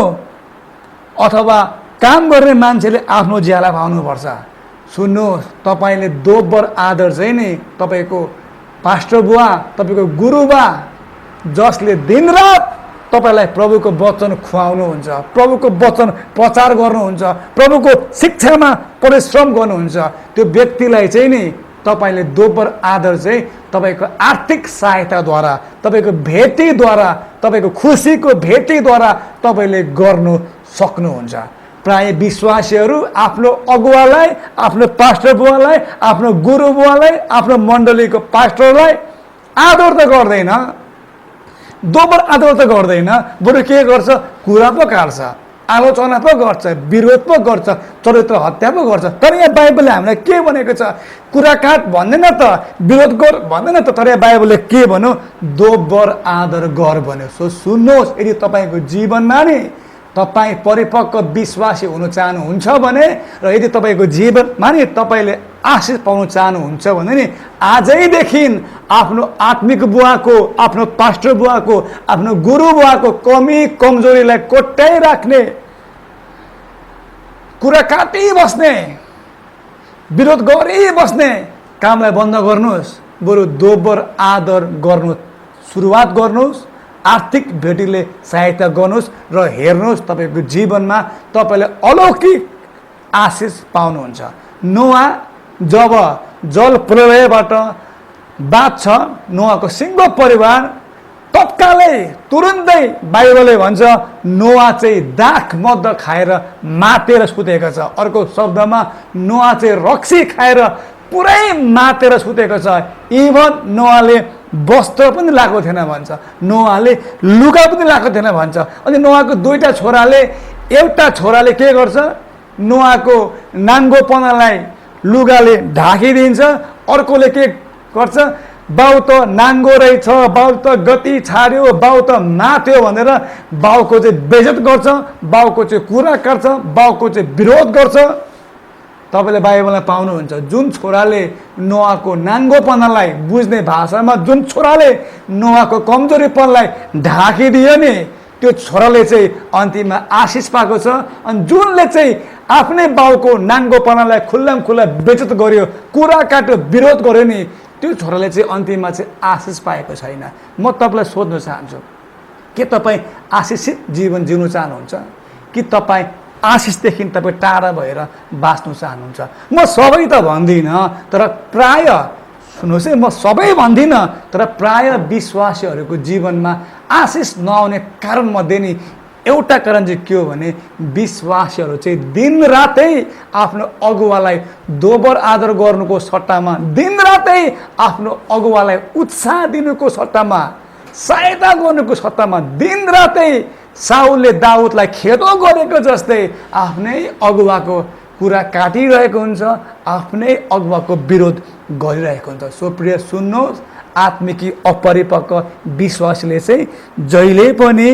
अथवा काम गर्ने मान्छेले आफ्नो ज्याला पाउनुपर्छ। सुन्नुहोस्, तपाईँले दोब्बर आदर चाहिँ नि तपाईँको पास्टर बुवा, तपाईँको गुरु बा जसले दिनरात तपाईँलाई प्रभुको वचन खुवाउनुहुन्छ, प्रभुको वचन प्रचार गर्नुहुन्छ, प्रभुको शिक्षामा परिश्रम गर्नुहुन्छ, त्यो व्यक्तिलाई चाहिँ नि तपाईँले दोब्बर आदर चाहिँ तपाईँको आर्थिक सहायताद्वारा, तपाईँको भेटीद्वारा, तपाईँको खुसीको भेटीद्वारा तपाईँले गर्नु सक्नुहुन्छ। प्राय विश्वासीहरू आफ्नो अगुवालाई, आफ्नो पास्टर बुवालाई, आफ्नो गुरु बुवालाई, आफ्नो मण्डलीको पास्टरलाई आदर त गर्दैन, दोब्बर आदर त गर्दैन, बरु के गर्छ, कुरा पो काट्छ, आलोचना पो गर्छ, विरोध पो गर्छ, चरित्र हत्या पो गर्छ। तर यहाँ बाइबलले हामीलाई के भनेको छ, कुरा काट भन्दैन त, विरोध गर भन्दैन त, तर यहाँ बाइबलले के भन्यो, दोब्बर आदर गर भन्यो। सो सुन्नुहोस्, यदि तपाईँको जीवनमा नि तपाईँ परिपक्व विश्वासी हुन चाहनुहुन्छ भने र यदि तपाईँको जीवनमा नि तपाईँले आशिष पाउन चाहनुहुन्छ भने नि आजैदेखि आफ्नो आत्मिक बुवाको, आफ्नो पास्टर बुवाको, आफ्नो गुरु बुवाको कमी कमजोरीलाई कोट्याइराख्ने, कुरा काटिबस्ने, विरोध गरिबस्ने कामलाई बन्द गर्नुहोस्। बरु दोब्बर आदर गर्नु सुरुवात गर्नुहोस्। आर्थिक भेटीले सहायता गर्नुहोस् र हेर्नुहोस् तपाईँको जीवनमा तपाईँले अलौकिक आशिष पाउनुहुन्छ। नोआ जब जल प्रलयबाट बाँच्छ, नोआको सिङ्गो परिवार तत्कालै तुरुन्तै बाइबलले भन्छ नोआ चाहिँ दाख मद खाएर मातेर सुतेको छ। अर्को शब्दमा नोआ चाहिँ रक्सी खाएर पुरै मातेर सुतेको छ। इभन नोआले वस्त्र पनि लगाएको थिएन भन्छ, नोआले लुगा पनि लगाएको थिएन भन्छ। अनि नोआको दुईटा छोराले, एउटा छोराले के गर्छ, नोआको नाङ्गोपनालाई लुगाले ढाकिदिन्छ, अर्कोले के गर्छ, बाउ त नाङ्गो रहेछ, बाउ त गति छाड्यो, बाउ त माथ्यो भनेर बाउको चाहिँ बेइज्जत गर्छ, बाउको चाहिँ कुरा काट्छ, बाउको चाहिँ विरोध गर्छ। तपाईँले बाइबलमा पाउनुहुन्छ जुन छोराले नोआको नाङ्गोपनालाई बुझ्ने भाषामा जुन छोराले नोआको कमजोरीपनलाई ढाकिदियो नि, त्यो छोराले चाहिँ अन्तिममा आशिष पाएको छ। अनि जुनले चाहिँ आफ्नै बाउको नाङ्गोपनालाई खुल्लाम खुल्ला बेइज्जत गर्यो, कुरा काट्यो, विरोध गर्यो नि, त्यो छोराले चाहिँ अन्तिममा चाहिँ आशिष पाएको छैन। म तपाईँलाई सोध्न चाहन्छु, के तपाईँ आशिषित जीवन जिउनु चाहनुहुन्छ कि तपाईँ आशिषदेखि तपाईँ टाढा भएर बाँच्नु चाहनुहुन्छ? म सबै त भन्दिनँ, तर प्राय सुन्नुहोस् है, म सबै भन्दिनँ, तर प्राय विश्वासीहरूको जीवनमा आशिष नआउने कारणमध्ये नि एउटा कारण चाहिँ के हो भने विश्वासीहरू चाहिँ दिनरातै आफ्नो अगुवालाई दोबर आदर गर्नुको सट्टामा, दिनरातै आफ्नो अगुवालाई उत्साह दिनुको सट्टामा, सहायता गर्नुको सट्टामा दिनरातै साउलले दाउदलाई खेदो गरेको जस्तै आफ्नै अगुवाको कुरा काटिरहेको हुन्छ, आफ्नै अगुवाको विरोध गरिरहेको हुन्छ। सो प्रिय सुन्नुहोस्, आत्मिकी अपरिपक्व विश्वासीले चाहिँ जहिले पनि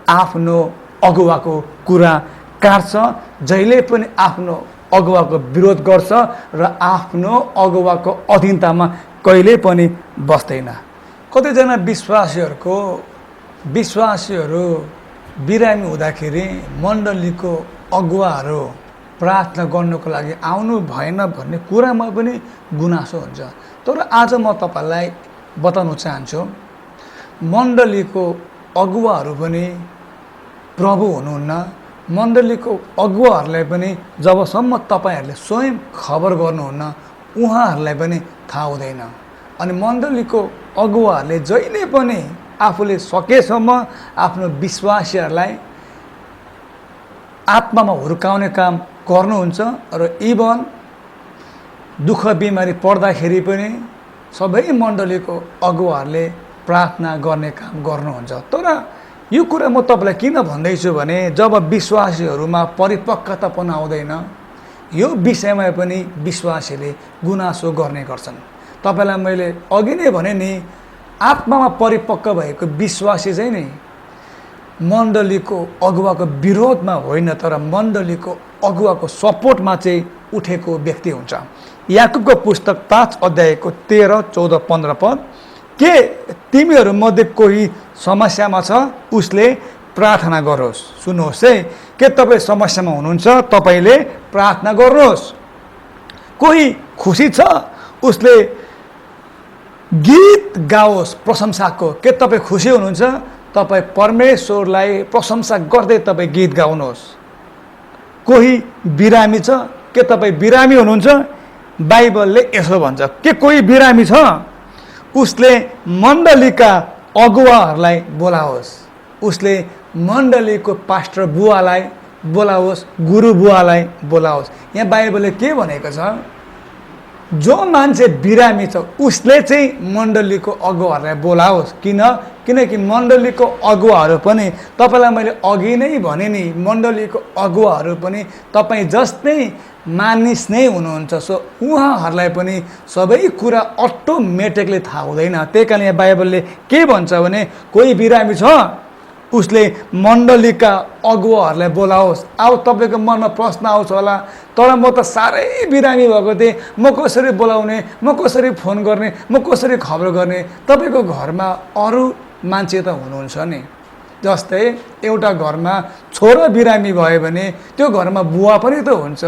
आफ्नो अगुवाको कुरा काट्छ, जहिले पनि आफ्नो अगुवाको विरोध गर्छ र आफ्नो अगुवाको अधीनतामा कहिल्यै पनि बस्दैन। कतिजना विश्वासीहरू बिरामी हुँदाखेरि मण्डलीको अगुवाहरू प्रार्थना गर्नको लागि आउनु भएन भन्ने कुरामा पनि गुनासो हुन्छ। तर आज म तपाईँलाई बताउन चाहन्छु, मण्डलीको अगुवाहरू पनि प्रभु हुनुहुन्न। मण्डलीको अगुवाहरूलाई पनि जबसम्म तपाईँहरूले स्वयं खबर गर्नुहुन्न, उहाँहरूलाई पनि थाहा हुँदैन। अनि मण्डलीको अगुवाहरूले जहिले पनि आफूले सकेसम्म आफ्नो विश्वासीहरूलाई आत्मामा हुर्काउने काम गर्नुहुन्छ र इभन दुःख बिमारी पर्दाखेरि पनि सबै मण्डलीको अगुवाहरूले प्रार्थना गर्ने काम गर्नुहुन्छ। तर यो कुरा म तपाईँलाई किन भन्दैछु भने जब विश्वासीहरूमा परिपक्वतापन आउँदैन, यो विषयमा पनि विश्वासीले गुनासो गर्ने गर्छन्। तपाईँलाई मैले अघि नै भने नि, आत्मामा परिपक्व भएको विश्वासी चाहिँ नि मण्डलीको अगुवाको विरोधमा होइन, तर मण्डलीको अगुवाको सपोर्टमा चाहिँ उठेको व्यक्ति हुन्छ। याकुबको पुस्तक 5 अध्यायको 13, 14, 15 पद, के तिमीहरूमध्ये कोही समस्यामा छ उसले प्रार्थना गरोस्। सुन्नुहोस् है, के तपाईँ समस्यामा हुनुहुन्छ, तपाईँले प्रार्थना गर्नुहोस्। कोही खुसी छ उसले गीत गाओस् प्रशंसाको। के तपाईँ खुसी हुनुहुन्छ, तपाईँ परमेश्वरलाई प्रशंसा गर्दै तपाईँ गीत गाउनुहोस्। कोही बिरामी छ, के तपाईँ बिरामी हुनुहुन्छ, बाइबलले यसो भन्छ, के कोही बिरामी छ उसले मण्डलीका अगुवाहरूलाई बोलाओस्, उसले मण्डलीको पास्टर बुवालाई बोलाओस्, गुरु बुवालाई बोलाओस्। यहाँ बाइबलले के भनेको छ, जो मान्छे बिरामी छ उसले चाहिँ मण्डलीको अगुवाहरूलाई बोलाओस्। किनकि मण्डलीको अगुवाहरू पनि, तपाईँलाई मैले अघि नै भने नि, मण्डलीको अगुवाहरू पनि तपाईँ जस्तै मानिस नै हुनुहुन्छ। सो उहाँहरूलाई पनि सबै कुरा अटोमेटिकली थाहा हुँदैन। त्यही कारण यहाँ बाइबलले के भन्छ भने कोही बिरामी छ उसले मण्डलीका अगुवाहरूलाई बोलाओस्। अब तपाईँको मनमा प्रश्न आउँछ होला, तर म त साह्रै बिरामी भएको थिएँ, म कसरी बोलाउने, म कसरी फोन गर्ने, म कसरी खबर गर्ने? तपाईँको घरमा अरू मान्छे त हुनुहुन्छ नि। जस्तै एउटा घरमा छोरो बिरामी भयो भने त्यो घरमा बुवा पनि त हुन्छ,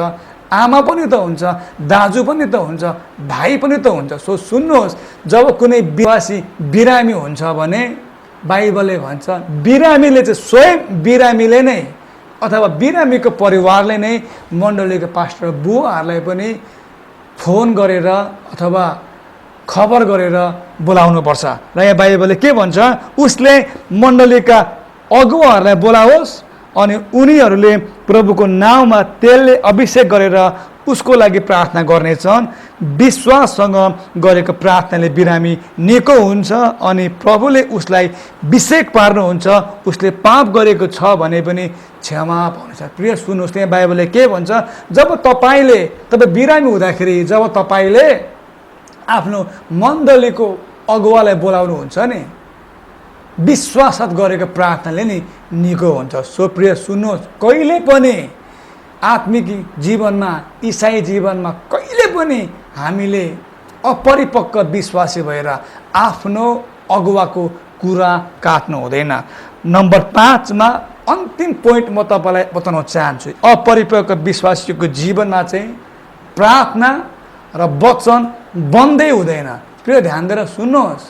आमा पनि त हुन्छ, दाजु पनि त हुन्छ, भाइ पनि त हुन्छ। सो सुन्नुहोस्, जब कुनै विश्वासी बिरामी हुन्छ भने बाइबलले भन्छ बिरामीले चाहिँ स्वयं बिरामीले नै अथवा बिरामीको परिवारले नै मण्डलीको पास्टर बुवाहरूलाई पनि फोन गरेर अथवा खबर गरेर बोलाउनुपर्छ। र यहाँ बाइबलले के भन्छ, उसले मण्डलीका अगुवाहरूलाई बोलाओस् अनि उनीहरूले प्रभुको नाउँमा तेलले अभिषेक गरेर उसको लागि प्रार्थना गर्नेछन्। विश्वाससँग गरेको प्रार्थनाले बिरामी निको हुन्छ अनि प्रभुले उसलाई अभिषेक पार्नुहुन्छ। उसले पाप गरेको छ भने पनि क्षमा पाउनेछ। प्रिय सुन्नुहोस्, यहाँ बाइबलले के भन्छ, जब तपाईँ बिरामी हुँदाखेरि जब तपाईँले आफ्नो मण्डलीको अगुवालाई बोलाउनुहुन्छ नि, विश्वासत गरेको प्रार्थनाले नि निको हुन्छ। सो प्रिय सुन्नुहोस्, कहिले पनि आत्मिक जीवनमा, इसाई जीवनमा कहिले पनि हामीले अपरिपक्व विश्वासी भएर आफ्नो अगुवाको कुरा काट्नु हुँदैन। नम्बर 5 मा अन्तिम पोइन्ट म तपाईँलाई बताउन चाहन्छु। अपरिपक्व विश्वासीको जीवनमा चाहिँ प्रार्थना र वचन बन्दै हुँदैन। प्रिय ध्यान दिएर सुन्नुहोस्,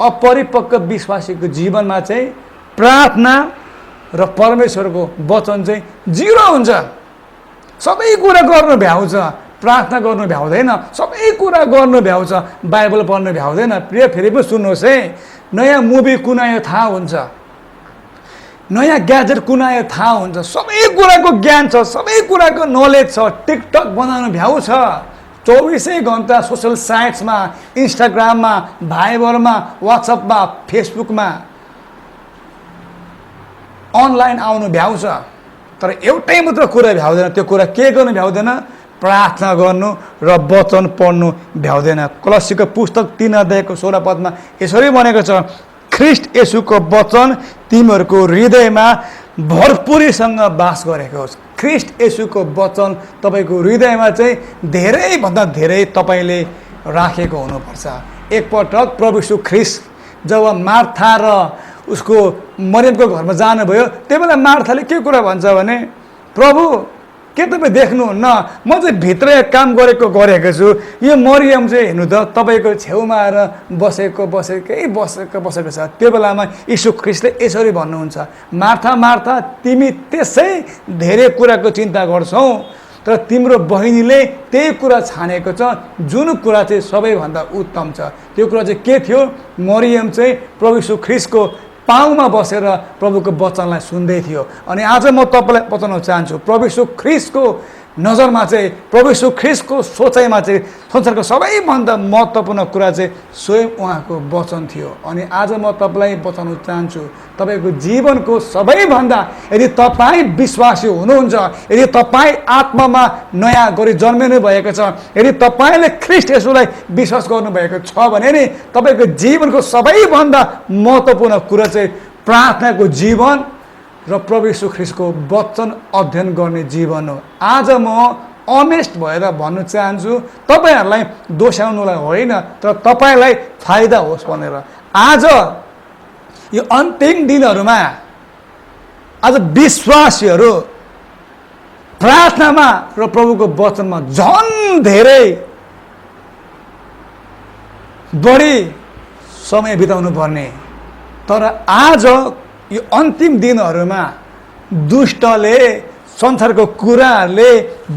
अपरिपक्व विश्वासीको जीवनमा चाहिँ प्रार्थना र परमेश्वरको वचन चाहिँ जिरो हुन्छ। सबै कुरा गर्नु भ्याउँछ, प्रार्थना गर्नु भ्याउँदैन, सबै कुरा गर्नु भ्याउँछ, बाइबल पढ्नु भ्याउँदैन। प्रिय फेरि पनि सुन्नुहोस् है, नयाँ मुभी कुनायो थाहा हुन्छ, नयाँ ग्याजेट कुनायो थाहा हुन्छ, सबै कुराको ज्ञान छ, सबै कुराको नलेज छ, टिकटक बनाउनु भ्याउँछ, 24 घन्टा सोसल साइट्समा, इन्स्टाग्राममा, भाइबरमा, वाट्सएपमा, फेसबुकमा अनलाइन आउनु भ्याउँछ। तर एउटै मात्र कुरा भ्याउँदैन। त्यो कुरा के गर्नु भ्याउँदैन? प्रार्थना गर्नु र वचन पढ्नु भ्याउँदैन। कलसीको पुस्तक 3 अध्यायको 16 पदमा यसरी भनेको छ, ख्रिस्ट येशूको वचन तिमीहरूको हृदयमा भरपुरीसँग बास गरेको होस्। ख्रिस्ट येशूको वचन तपाईँको हृदयमा चाहिँ धेरैभन्दा धेरै तपाईँले राखेको हुनुपर्छ। एकपटक प्रभु यीशु ख्रिस्ट जब मार्था र उसको मरियमको घरमा जानुभयो, त्यो बेला मार्थाले के कुरा भन्छ भने, प्रभु के तपाईँ देख्नुहुन्न, म चाहिँ भित्र काम गरेको छु, यो मरियम चाहिँ हेर्नु त तपाईँको छेउमा आएर बसेको छ। त्यो बेलामा यीशु ख्रिस्टले यसरी भन्नुहुन्छ, मार्था मार्था, तिमी त्यसै धेरै कुराको चिन्ता गर्छौ, तर तिम्रो बहिनीले त्यही कुरा छानेको छ जुन कुरा चाहिँ सबैभन्दा उत्तम छ। त्यो कुरा चाहिँ के थियो? मरियम चाहिँ प्रभु यीशु ख्रिस्टको पाउमा बसेर प्रभुको वचनलाई सुन्दै थियो। अनि आज म तपाईँलाई बताउन चाहन्छु, प्रभु यीशु ख्रिस्टको नजरमा चाहिँ, प्रभु यीशु ख्रिस्टको सोचाइमा चाहिँ संसारको सबैभन्दा महत्त्वपूर्ण कुरा चाहिँ स्वयं उहाँको वचन थियो। अनि आज म तपाईँलाई बताउन चाहन्छु, तपाईँको जीवनको सबैभन्दा, यदि तपाईँ विश्वासी हुनुहुन्छ, यदि तपाईँ आत्मामा नयाँ गरी जन्मिनु भएको छ, यदि तपाईँले ख्रिस्ट येशूलाई विश्वास गर्नुभएको छ भने नि तपाईँको जीवनको सबैभन्दा महत्त्वपूर्ण कुरा चाहिँ प्रार्थनाको जीवन र प्रभु यीशु ख्रिस्टको वचन अध्ययन गर्ने जीवन हो। आज म अनेस्ट भएर भन्न चाहन्छु, तपाईँहरूलाई दोस्याउनुलाई होइन, तर तपाईँलाई फाइदा होस् भनेर। आज यो अन्तिम दिनहरूमा आज विश्वासीहरू प्रार्थनामा र प्रभुको वचनमा झन् धेरै बढी समय बिताउनु पर्ने। तर आज यो अन्तिम दिनहरूमा दुष्टले, संसारको कुराहरूले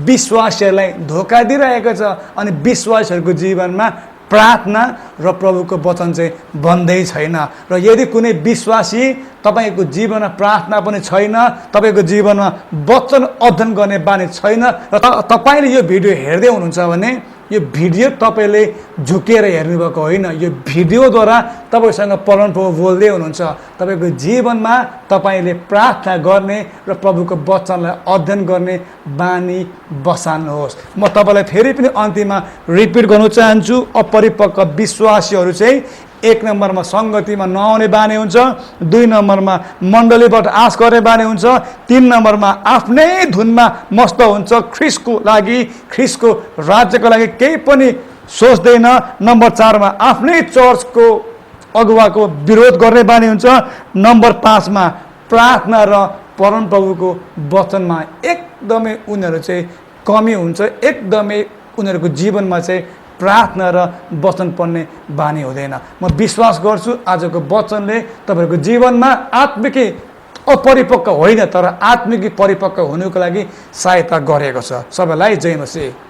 विश्वासीहरूलाई धोका दिइरहेको छ अनि विश्वासीहरूको जीवनमा प्रार्थना र प्रभुको वचन चाहिँ बन्दै छैन। र यदि कुनै विश्वासी तपाईँको जीवनमा प्रार्थना पनि छैन, तपाईँको जीवनमा वचन अध्ययन गर्ने बानी छैन र तपाईँले यो भिडियो हेर्दै हुनुहुन्छ भने यो भिडियो तपाईँले झुकेर हेर्नुभएको होइन, यो भिडियोद्वारा तपाईँसँग परमप्रभु बोल्दै हुनुहुन्छ। तपाईँको जीवनमा तपाईँले प्रार्थना गर्ने र प्रभुको वचनलाई अध्ययन गर्ने बानी बसाल्नुहोस्। म तपाईँलाई फेरि पनि अन्तिममा रिपिट गर्नु चाहन्छु, अपरिपक्व विश्वासीहरू चाहिँ 1 नम्बरमा सङ्गतिमा नआउने बानी हुन्छ, 2 नम्बरमा मण्डलीबाट आश गर्ने बानी हुन्छ, 3 नम्बरमा आफ्नै धुनमा मस्त हुन्छ, ख्रिस्टको लागि, ख्रिस्टको राज्यको लागि केही पनि सोच्दैन, नम्बर 4 मा आफ्नै चर्चको अगुवाको विरोध गर्ने बानी हुन्छ, नम्बर 5 मा प्रार्थना र परमप्रभुको वचनमा एकदमै उनीहरू चाहिँ कमी हुन्छ, एकदमै उनीहरूको जीवनमा चाहिँ प्रार्थना र वचन पढ्ने बानी हुँदैन। म विश्वास गर्छु आजको वचनले तपाईँहरूको जीवनमा आत्मिक अपरिपक्व होइन तर आत्मिक परिपक्व हुनुको लागि सहायता गरेको छ। सबैलाई जय मसीह।